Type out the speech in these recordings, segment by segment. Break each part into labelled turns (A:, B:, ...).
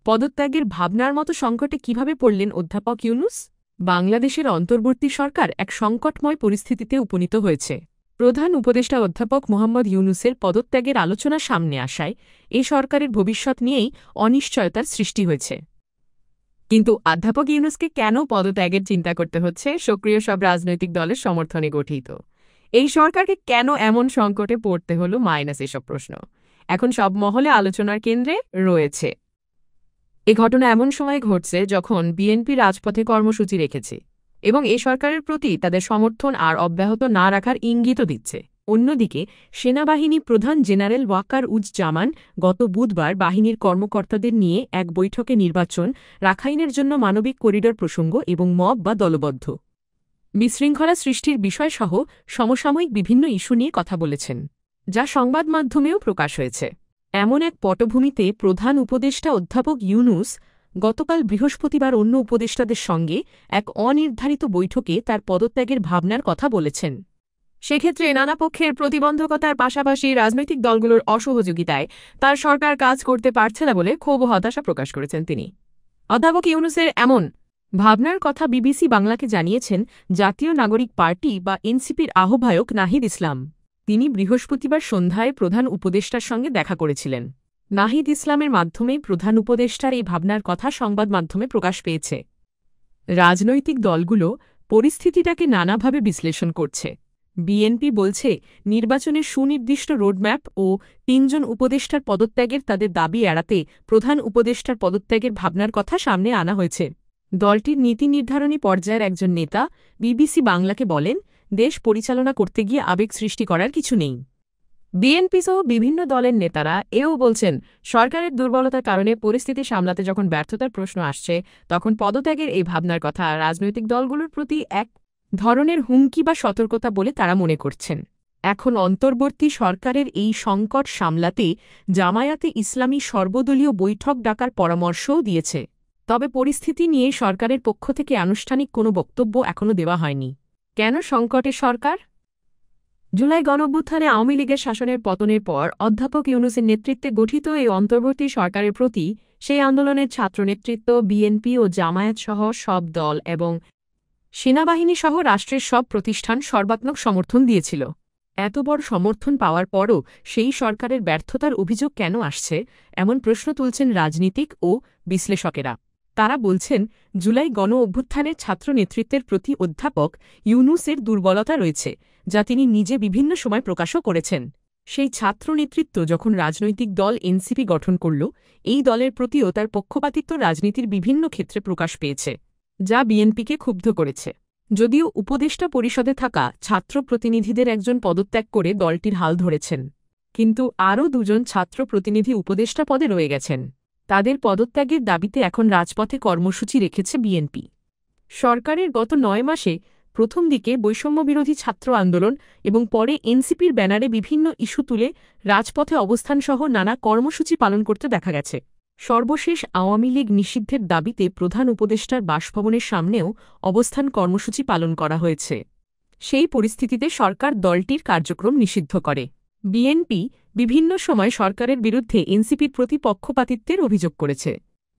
A: পদত্যাগের ভাবনার মতো সংকটে কিভাবে পড়লেন অধ্যাপক ইউনুস? বাংলাদেশের অন্তর্বর্তী সরকার এক সংকটময় পরিস্থিতিতে উপনীত হয়েছে। প্রধান উপদেষ্টা অধ্যাপক মোহাম্মদ ইউনুসের পদত্যাগের আলোচনা সামনে আসায় এ সরকারের ভবিষ্যৎ নিয়েই অনিশ্চয়তার সৃষ্টি হয়েছে। কিন্তু অধ্যাপক ইউনুসকে কেন পদত্যাগের চিন্তা করতে হচ্ছে? সক্রিয় সব রাজনৈতিক দলের সমর্থনে গঠিত এই সরকারকে কেন এমন সংকটে পড়তে হলো এসব প্রশ্ন এখন সব মহলে আলোচনার কেন্দ্রে রয়েছে। এ ঘটনা এমন সময় ঘটছে যখন বিএনপি রাজপথে কর্মসূচি রেখেছে এবং এ সরকারের প্রতি তাদের সমর্থন আর অব্যাহত না রাখার ইঙ্গিতও দিচ্ছে। অন্যদিকে সেনাবাহিনী প্রধান জেনারেল ওয়াকার উজ্জামান গত বুধবার বাহিনীর কর্মকর্তাদের নিয়ে এক বৈঠকে নির্বাচন, রাখাইনের জন্য মানবিক করিডর প্রসঙ্গ এবং মব বা দলবদ্ধ বিশৃঙ্খলা সৃষ্টির বিষয়সহ সমসাময়িক বিভিন্ন ইস্যু নিয়ে কথা বলেছেন, যা সংবাদ মাধ্যমেও প্রকাশ হয়েছে। এমন এক পটভূমিতে প্রধান উপদেষ্টা অধ্যাপক ইউনুস গতকাল বৃহস্পতিবার অন্য উপদেষ্টাদের সঙ্গে এক অনির্ধারিত বৈঠকে তার পদত্যাগের ভাবনার কথা বলেছেন। সেক্ষেত্রে নানা পক্ষের প্রতিবন্ধকতার পাশাপাশি রাজনৈতিক দলগুলোর অসহযোগিতায় তার সরকার কাজ করতে পারছে না বলে ক্ষোভ ও হতাশা প্রকাশ করেছেন তিনি। অধ্যাপক ইউনুসের এমন ভাবনার কথা বিবিসি বাংলাকে জানিয়েছেন জাতীয় নাগরিক পার্টি বা এনসিপির আহ্বায়ক নাহিদ ইসলাম। তিনি বৃহস্পতিবার সন্ধ্যায় প্রধান উপদেষ্টার সঙ্গে দেখা করেছিলেন। নাহিদ ইসলামের মাধ্যমেই প্রধান উপদেষ্টার এই ভাবনার কথা সংবাদ মাধ্যমে প্রকাশ পেয়েছে। রাজনৈতিক দলগুলো পরিস্থিতিটাকে নানাভাবে বিশ্লেষণ করছে। বিএনপি বলছে নির্বাচনের সুনির্দিষ্ট রোডম্যাপ ও ৩ জন উপদেষ্টার পদত্যাগের তাদের দাবি এড়াতে প্রধান উপদেষ্টার পদত্যাগের ভাবনার কথা সামনে আনা হয়েছে। দলটির নীতি নির্ধারণী পর্যায়ের একজন নেতা বিবিসি বাংলাকে বলেন, দেশ পরিচালনা করতে গিয়ে আবেগ সৃষ্টি করার কিছু নেই। বিএনপিসহ বিভিন্ন দলের নেতারা এও বলছেন, সরকারের দুর্বলতার কারণে পরিস্থিতি সামলাতে যখন ব্যর্থতার প্রশ্ন আসছে, তখন পদত্যাগের এই ভাবনার কথা রাজনৈতিক দলগুলোর প্রতি এক ধরনের হুমকি বা সতর্কতা বলে তারা মনে করছেন। এখন অন্তর্বর্তী সরকারের এই সংকট সামলাতে জামায়াতে ইসলামী সর্বদলীয় বৈঠক ডাকার পরামর্শও দিয়েছে। তবে পরিস্থিতি নিয়ে সরকারের পক্ষ থেকে আনুষ্ঠানিক কোনো বক্তব্য এখনও দেওয়া হয়নি। কেন সংকটে সরকার? জুলাই গণঅভ্যুত্থানে আওয়ামী লীগের শাসনের পতনের পর অধ্যাপক ইউনুসের নেতৃত্বে গঠিত এই অন্তর্বর্তী সরকারের প্রতি সেই আন্দোলনের ছাত্রনেতৃত্ব, বিএনপি ও জামায়াতসহ সব দল এবং সেনাবাহিনীসহ রাষ্ট্রের সব প্রতিষ্ঠান সর্বাত্মক সমর্থন দিয়েছিল। এত বড় সমর্থন পাওয়ার পরও সেই সরকারের ব্যর্থতার অভিযোগ কেন আসছে, এমন প্রশ্ন তুলছেন রাজনীতিক ও বিশ্লেষকেরা। তারা বলছেন, জুলাই গণঅভ্যুত্থানের ছাত্র নেতৃত্বের প্রতি অধ্যাপক ইউনুসের দুর্বলতা রয়েছে, যা তিনি নিজে বিভিন্ন সময় প্রকাশও করেছেন। সেই ছাত্র নেতৃত্ব যখন রাজনৈতিক দল এনসিপি গঠন করল, এই দলের প্রতিও তার পক্ষপাতিত্ব রাজনীতির বিভিন্ন ক্ষেত্রে প্রকাশ পেয়েছে, যা বিএনপিকে ক্ষুব্ধ করেছে। যদিও উপদেষ্টা পরিষদে থাকা ছাত্র প্রতিনিধিদের একজন পদত্যাগ করে দলটির হাল ধরেছেন, কিন্তু আরও 2 জন ছাত্র প্রতিনিধি উপদেষ্টা পদে রয়ে গেছেন। তাদের পদত্যাগের দাবিতে এখন রাজপথে কর্মসূচি রেখেছে বিএনপি। সরকারের গত 9 মাসে প্রথম দিকে বৈষম্যবিরোধী ছাত্র আন্দোলন এবং পরে এনসিপির ব্যানারে বিভিন্ন ইস্যু তুলে রাজপথে অবস্থানসহ নানা কর্মসূচি পালন করতে দেখা গেছে। সর্বশেষ আওয়ামী লীগ নিষিদ্ধের দাবিতে প্রধান উপদেষ্টার বাসভবনের সামনেও অবস্থান কর্মসূচি পালন করা হয়েছে। সেই পরিস্থিতিতে সরকার দলটির কার্যক্রম নিষিদ্ধ করে। বিএনপি বিভিন্ন সময় সরকারের বিরুদ্ধে এনসিপির প্রতি পক্ষপাতিত্বের অভিযোগ করেছে।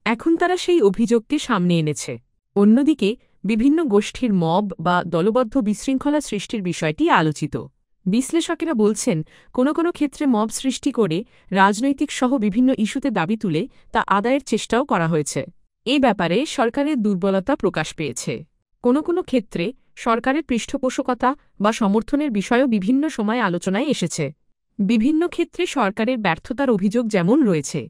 A: এখন তারা সেই অভিযোগকে সামনে এনেছে। অন্যদিকে বিভিন্ন গোষ্ঠীর মব বা দলবদ্ধ বিশৃঙ্খলা সৃষ্টির বিষয়টি আলোচিত। বিশ্লেষকেরা বলছেন, কোনো কোনো ক্ষেত্রে মব সৃষ্টি করে রাজনৈতিক সহ বিভিন্ন ইস্যুতে দাবি তুলে তা আদায়ের চেষ্টাও করা হয়েছে। এই ব্যাপারে সরকারের দুর্বলতা প্রকাশ পেয়েছে। কোনো কোনো ক্ষেত্রে সরকারের পৃষ্ঠপোষকতা বা সমর্থনের বিষয়ও বিভিন্ন সময় আলোচনায় এসেছে। বিভিন্ন ক্ষেত্রে সরকারের ব্যর্থতার অভিযোগ যেমন রয়েছে,